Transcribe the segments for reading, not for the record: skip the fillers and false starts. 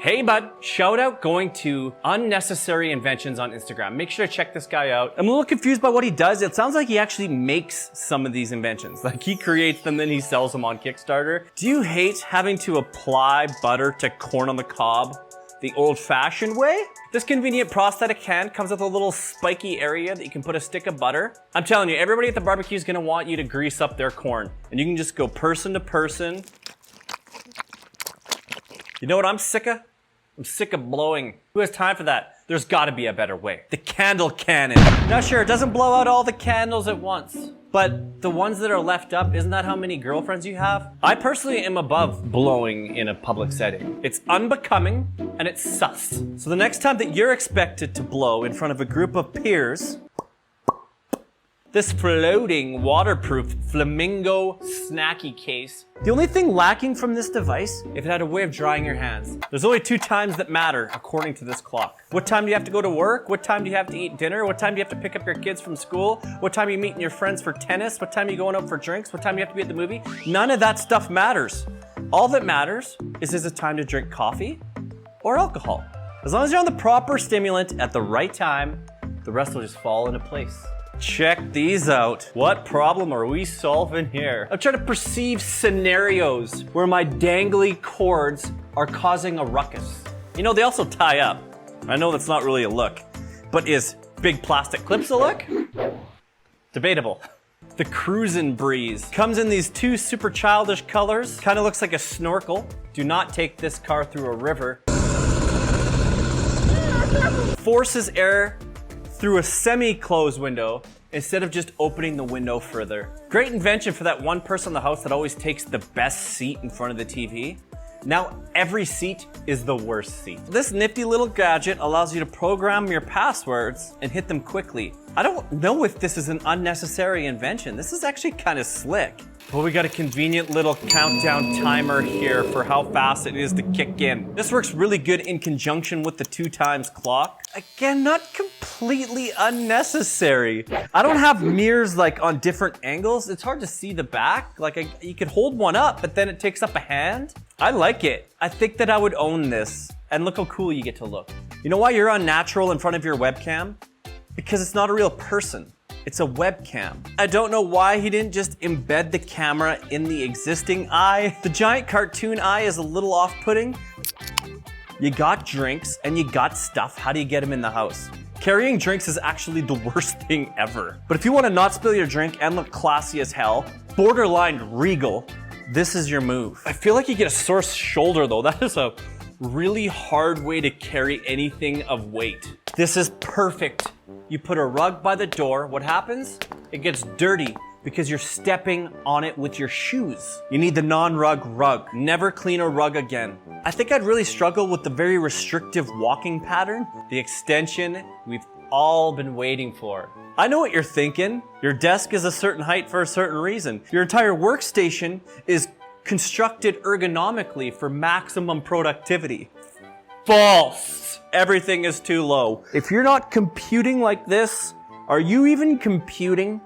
Hey bud, shout out going to Unnecessary Inventions on Instagram. Make sure to check this guy out. I'm a little confused by what he does. It sounds like he actually makes some of these inventions. Like he creates them, then he sells them on Kickstarter. Do you hate having to apply butter to corn on the cob the old-fashioned way? This convenient prosthetic hand comes with a little spiky area that you can put a stick of butter. I'm telling you, everybody at the barbecue is gonna want you to grease up their corn. And you can just go person to person. You know what I'm sick of? I'm sick of blowing. Who has time for that? There's gotta be a better way. The candle cannon. Now sure, it doesn't blow out all the candles at once, but the ones that are left up, isn't that how many girlfriends you have? I personally am above blowing in a public setting. It's unbecoming and it's sus. So the next time that you're expected to blow in front of a group of peers, this floating, waterproof flamingo snacky case. The only thing lacking from this device, if it had a way of drying your hands. There's only 2 times that matter, according to this clock. What time do you have to go to work? What time do you have to eat dinner? What time do you have to pick up your kids from school? What time are you meeting your friends for tennis? What time are you going out for drinks? What time do you have to be at the movie? None of that stuff matters. All that matters is it time to drink coffee or alcohol? As long as you're on the proper stimulant at the right time, the rest will just fall into place. Check these out. What problem are we solving here? I'm trying to perceive scenarios where my dangly cords are causing a ruckus. You know, they also tie up. I know that's not really a look, but is big plastic clips a look? Debatable. The Cruisin' Breeze comes in these 2 super childish colors. Kind of looks like a snorkel. Do not take this car through a river. Forces air through a semi-closed window instead of just opening the window further. Great invention for that one person in the house that always takes the best seat in front of the TV. Now every seat is the worst seat. This nifty little gadget allows you to program your passwords and hit them quickly. I don't know if this is an unnecessary invention. This is actually kind of slick. Well, we got a convenient little countdown timer here for how fast it is to kick in. This works really good in conjunction with the 2 times clock. Again, not completely unnecessary. I don't have mirrors like on different angles. It's hard to see the back. Like you could hold one up, but then it takes up a hand. I like it. I think that I would own this. And look how cool you get to look. You know why you're unnatural in front of your webcam? Because it's not a real person. It's a webcam. I don't know why he didn't just embed the camera in the existing eye. The giant cartoon eye is a little off-putting. You got drinks and you got stuff. How do you get them in the house? Carrying drinks is actually the worst thing ever. But if you want to not spill your drink and look classy as hell, borderline regal, this is your move. I feel like you get a sore shoulder though. That is a really hard way to carry anything of weight. This is perfect. You put a rug by the door, what happens? It gets dirty because you're stepping on it with your shoes. You need the non-rug rug. Never clean a rug again. I think I'd really struggle with the very restrictive walking pattern, the extension we've all been waiting for. I know what you're thinking. Your desk is a certain height for a certain reason. Your entire workstation is constructed ergonomically for maximum productivity. False. Everything is too low. If you're not computing like this, are you even computing?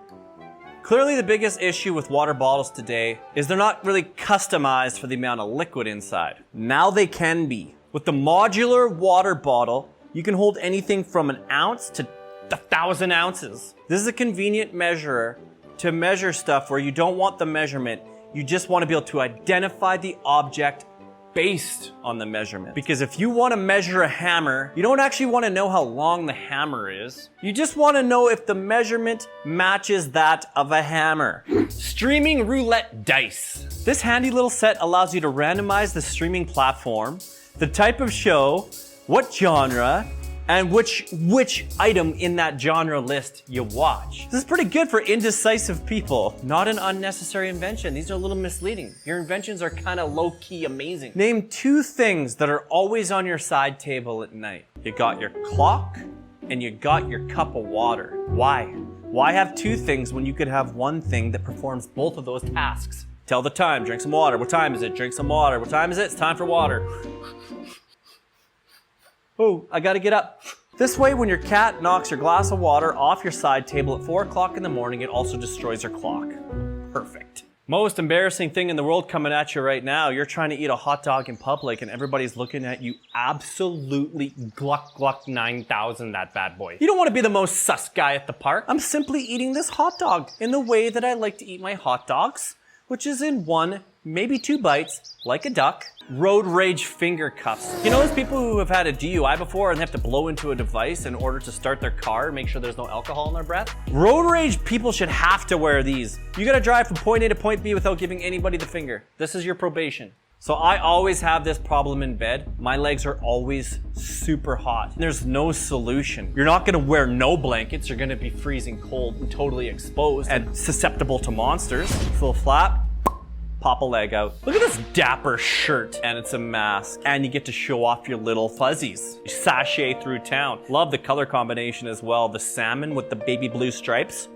Clearly the biggest issue with water bottles today is they're not really customized for the amount of liquid inside. Now they can be. With the modular water bottle, you can hold anything from an ounce to 1,000 ounces. This is a convenient measurer to measure stuff where you don't want the measurement. You just want to be able to identify the object based on the measurement. Because if you want to measure a hammer, you don't actually want to know how long the hammer is. You just want to know if the measurement matches that of a hammer. Streaming roulette dice. This handy little set allows you to randomize the streaming platform, the type of show, what genre, and which item in that genre list you watch. This is pretty good for indecisive people. Not an unnecessary invention. These are a little misleading. Your inventions are kind of low-key amazing. Name 2 things that are always on your side table at night. You got your clock and you got your cup of water. Why? Why have 2 things when you could have 1 thing that performs both of those tasks? Tell the time, drink some water. What time is it? Drink some water. What time is it? It's time for water. Oh, I gotta get up. This way, when your cat knocks your glass of water off your side table at 4 o'clock in the morning, it also destroys your clock. Perfect. Most embarrassing thing in the world coming at you right now. You're trying to eat a hot dog in public and everybody's looking at you absolutely gluck 9,000 that bad boy. You don't want to be the most sus guy at the park. I'm simply eating this hot dog in the way that I like to eat my hot dogs, which is in 1, maybe 2 bites, like a duck. Road rage finger cuffs. You know those people who have had a DUI before and they have to blow into a device in order to start their car and make sure there's no alcohol in their breath? Road rage people should have to wear these. You gotta drive from point A to point B without giving anybody the finger. This is your probation. So I always have this problem in bed. My legs are always super hot. There's no solution. You're not gonna wear no blankets. You're gonna be freezing cold and totally exposed and susceptible to monsters. Full flap. Pop a leg out. Look at this dapper shirt. And it's a mask. And you get to show off your little fuzzies. You sashay through town. Love the color combination as well. The salmon with the baby blue stripes.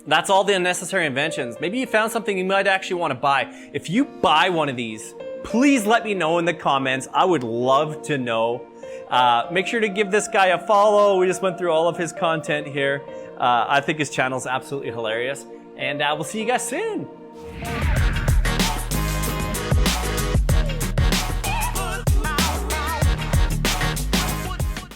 That's all the unnecessary inventions. Maybe you found something you might actually want to buy. If you buy one of these, please let me know in the comments. I would love to know. Make sure to give this guy a follow. We just went through all of his content here. I think his channel is absolutely hilarious. And we'll see you guys soon.